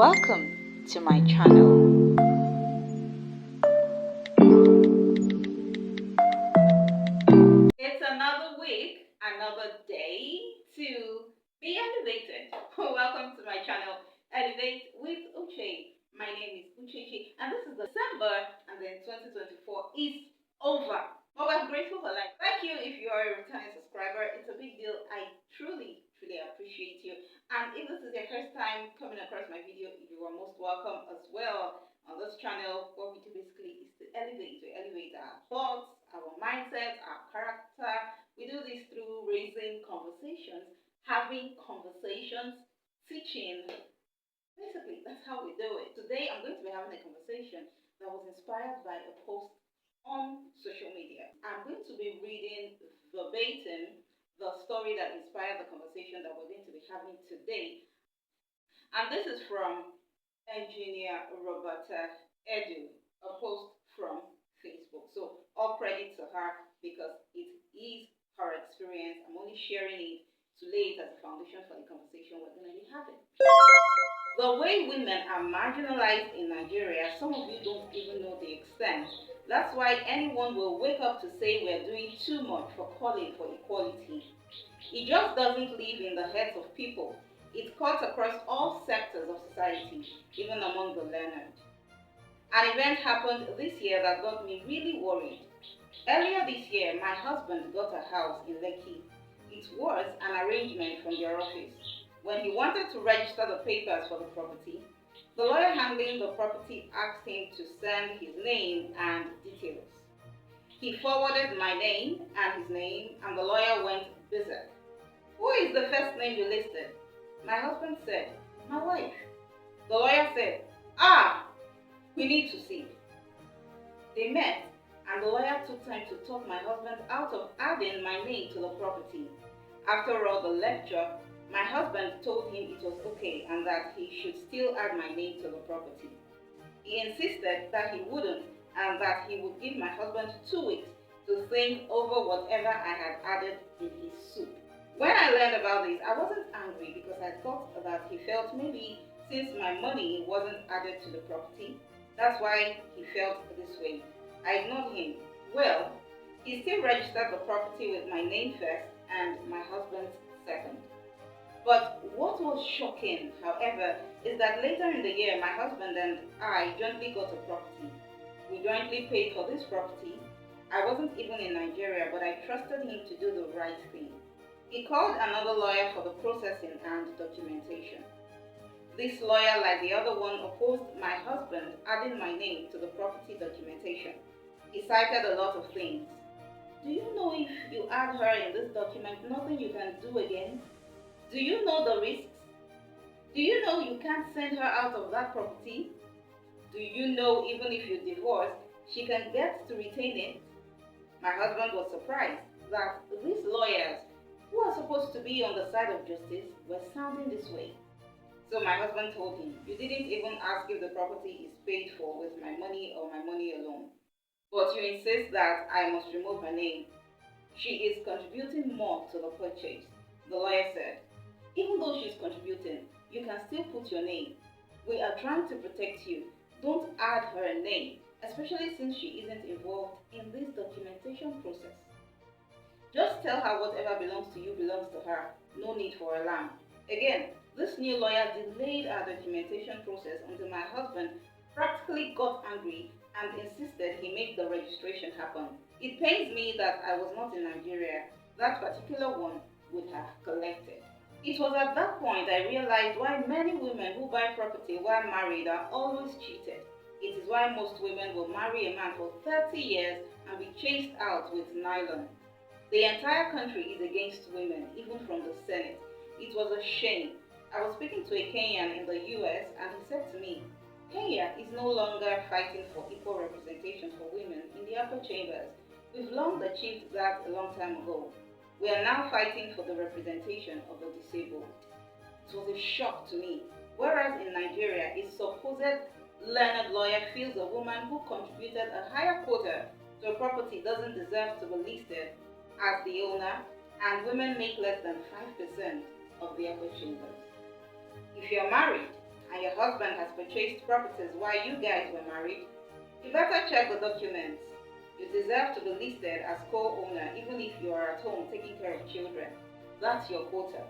Welcome to my channel. It's another week, another day to be elevated. Welcome to my channel, Elevate with Uche. My name is Uche, and this is December, and then 2024 is over. But we're grateful for life. Thank you if you are a returning subscriber. It's a big deal. I truly appreciate you. And if this is your first time coming across my video, you are most welcome as well. On this channel, what we do basically is to elevate our thoughts, our mindset, our character. We do this through raising conversations, having conversations, teaching. Basically, that's how we do it. Today, I'm going to be having a conversation that was inspired by a post on social media. I'm going to be reading verbatim the story that inspired the conversation that we're going to be having today. And this is from engineer Roberta Edu, a post from Facebook. So all credit to her because it is her experience. I'm only sharing it to lay it as a foundation for the conversation we're going to be having. The way women are marginalized in Nigeria, some of you don't even know the extent. That's why anyone will wake up to say we're doing too much for calling for equality. It just doesn't live in the heads of people. It cuts across all sectors of society, even among the learned. An event happened this year that got me really worried. Earlier this year, my husband got a house in Lekki. It was an arrangement from their office. When he wanted to register the papers for the property, the lawyer handling the property asked him to send his name and details. He forwarded my name and his name, and the lawyer went berserk. Who is the first name you listed? My husband said, my wife. The lawyer said, we need to see. They met, and the lawyer took time to talk my husband out of adding my name to the property. After all the lecture, my husband told him it was okay and that he should still add my name to the property. He insisted that he wouldn't and that he would give my husband 2 weeks to think over whatever I had added in his soup. When I learned about this, I wasn't angry because I thought that he felt maybe since my money wasn't added to the property, that's why he felt this way. I ignored him. Well, he still registered the property with my name first and my husband's second. But what was shocking, however, is that later in the year, my husband and I jointly got a property. We jointly paid for this property. I wasn't even in Nigeria, but I trusted him to do the right thing. He called another lawyer for the processing and documentation. This lawyer, like the other one, opposed my husband adding my name to the property documentation. He cited a lot of things. Do you know if you add her in this document, nothing you can do again? Do you know the risks? Do you know you can't send her out of that property? Do you know even if you divorce, she can get to retain it? My husband was surprised that these lawyers, who are supposed to be on the side of justice, were sounding this way. So my husband told him, you didn't even ask if the property is paid for with my money or my money alone. But you insist that I must remove her name. She is contributing more to the purchase. The lawyer said, even though she's contributing, you can still put your name. We are trying to protect you. Don't add her name, especially since she isn't involved in this documentation process. Just tell her whatever belongs to you belongs to her. No need for alarm. Again, this new lawyer delayed our documentation process until my husband practically got angry and insisted he make the registration happen. It pains me that I was not in Nigeria. That particular one would have collected. It was at that point I realized why many women who buy property while married are always cheated. It is why most women will marry a man for 30 years and be chased out with nylon. The entire country is against women, even from the Senate. It was a shame. I was speaking to a Kenyan in the US and he said to me, Kenya is no longer fighting for equal representation for women in the upper chambers. We've long achieved that a long time ago. We are now fighting for the representation of the disabled. It was a shock to me. Whereas in Nigeria, a supposed learned lawyer feels a woman who contributed a higher quota to a property doesn't deserve to be listed as the owner, and women make less than 5% of the upper chambers. If you're married, and your husband has purchased properties while you guys were married, you better check the documents. You deserve to be listed as co-owner even if you are at home taking care of children. That's your quota.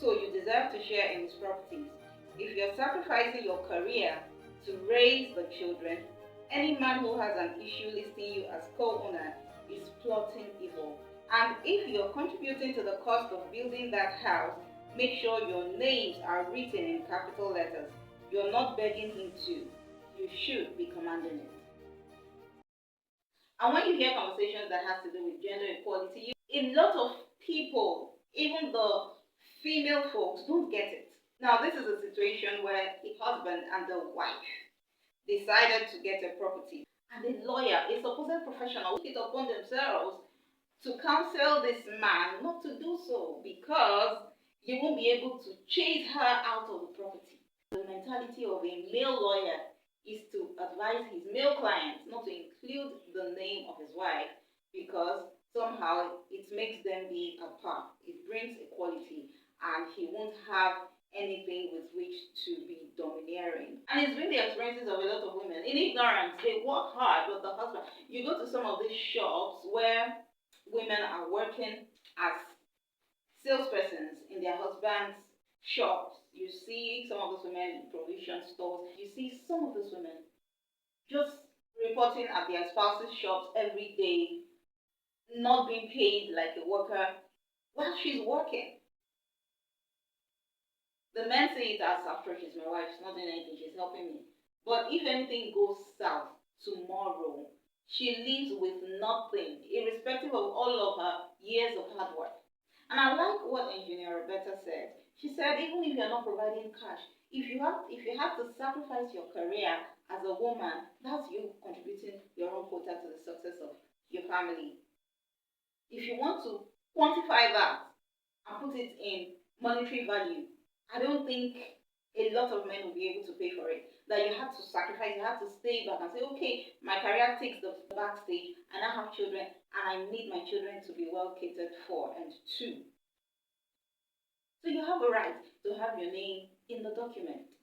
So you deserve to share in his properties. If you're sacrificing your career to raise the children, any man who has an issue listing you as co-owner is plotting evil. And if you're contributing to the cost of building that house, make sure your names are written in capital letters. You're not begging him to. You should be commanding it. And when you hear conversations that has to do with gender equality, a lot of people, even the female folks, don't get it. Now, this is a situation where the husband and the wife decided to get a property, and the lawyer, a supposed professional, took it upon themselves to counsel this man not to do so because you won't be able to chase her out of the property. The mentality of a male lawyer is to advise his male clients not to include the name of his wife because somehow it makes them be apart. It brings equality and he won't have anything with which to be domineering. And it's been the experiences of a lot of women. In ignorance, they work hard, but the husband, you go to some of these shops where women are working as salespersons in their husbands' shops. You see some of those women in provision stores. You see some of those women just reporting at their spouse's shops every day, not being paid like a worker while she's working. The men say it as after she's my wife, she's not doing anything, she's helping me. But if anything goes south tomorrow, she leaves with nothing, irrespective of all of her years of hard work. And I like what Engineer Roberta said. She said, even if you're not providing cash, if you have to sacrifice your career as a woman, that's you contributing your own quota to the success of your family. If you want to quantify that and put it in monetary value, I don't think a lot of men will be able to pay for it. That you have to sacrifice, you have to stay back and say, okay, my career takes the backstage, and I have children, and I need my children to be well catered for and to. So you have a right to have your name in the document.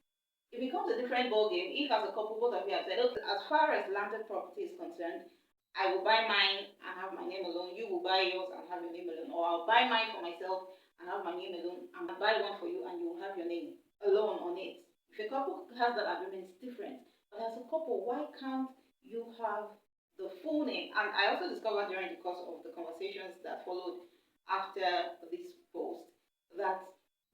It becomes a different ballgame if, as a couple, both of you have said, okay, as far as landed property is concerned, I will buy mine and have my name alone. You will buy yours and have your name alone. Or I'll buy mine for myself and have my name alone. And I'll buy one for you and you will have your name alone on it. If a couple has that agreement, it's different. But as a couple, why can't you have the full name? And I also discovered during the course of the conversations that followed after this post that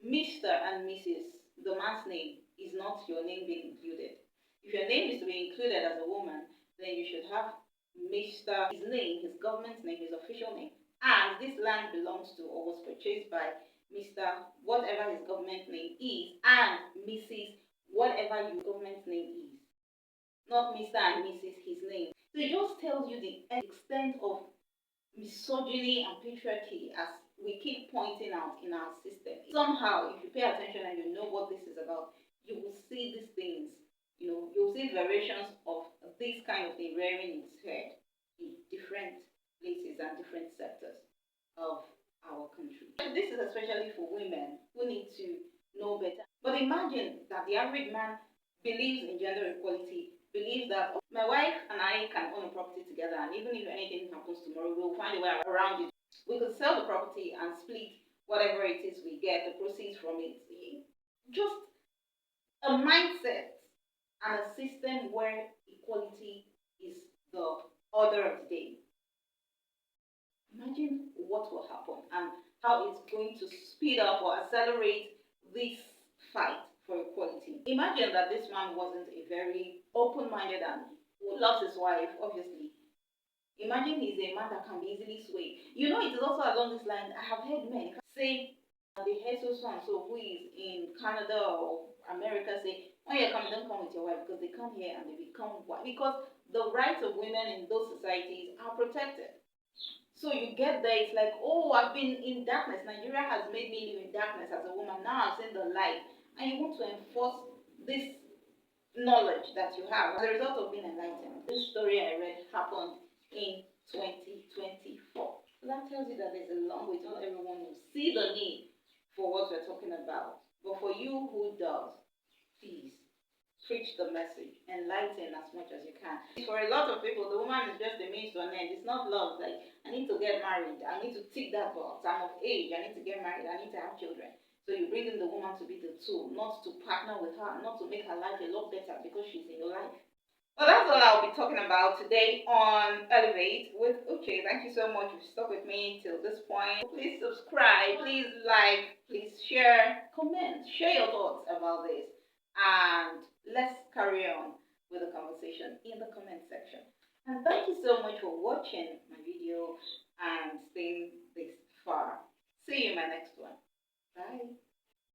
Mr. and Mrs., the man's name, is not your name being included. If your name is to be included as a woman, then you should have Mr. his name, his government name, his official name. And this land belongs to or was purchased by Mr. whatever his government name is and Mrs. whatever your government name is. Not Mr. and Mrs. his name. So it just tells you the extent of misogyny and patriarchy as we keep pointing out in our system. Somehow, if you pay attention and you know what this is about, you will see these things. You'll see variations of this kind of thing rearing its head in different places and different sectors of our country. This is especially for women who need to know better. But imagine that the average man believes in gender equality, believes that my wife and I can own a property together, and even if anything happens tomorrow, we'll find a way around it. We could sell the property and split whatever it is we get, the proceeds from it. Just a mindset and a system where equality is the order of the day. Imagine what will happen and how it's going to speed up or accelerate this fight for equality. Imagine that this man wasn't a very open-minded and who loves his wife, obviously. Imagine he's a man that can be easily swayed. It is also along this line. I have heard men say, they hear so and so who is in Canada or America say, when you're coming, don't come with your wife because they come here and they become white. Because the rights of women in those societies are protected. So you get there, it's like, oh, I've been in darkness. Nigeria has made me live in darkness as a woman. Now I've seen the light. And you want to enforce this knowledge that you have as a result of being enlightened. This story I read happened in 2024. So that tells you that there's a long way. Not everyone will see the need for what we're talking about. But for you who does, please preach the message, enlighten as much as you can. For a lot of people, the woman is just the means to an end. It's not love. Like, I need to get married. I need to tick that box. I'm of age. I need to get married. I need to have children. So you bring in the woman to be the tool, not to partner with her, not to make her life a lot better because she's in your life. Well, that's all I'll be talking about today on Elevate with Uche. Thank you so much for stuck with me till this point. Please subscribe, please like, please share, comment, share your thoughts about this, and let's carry on with the conversation in the comment section. And thank you so much for watching my video and staying this far. See you in my next one. Bye.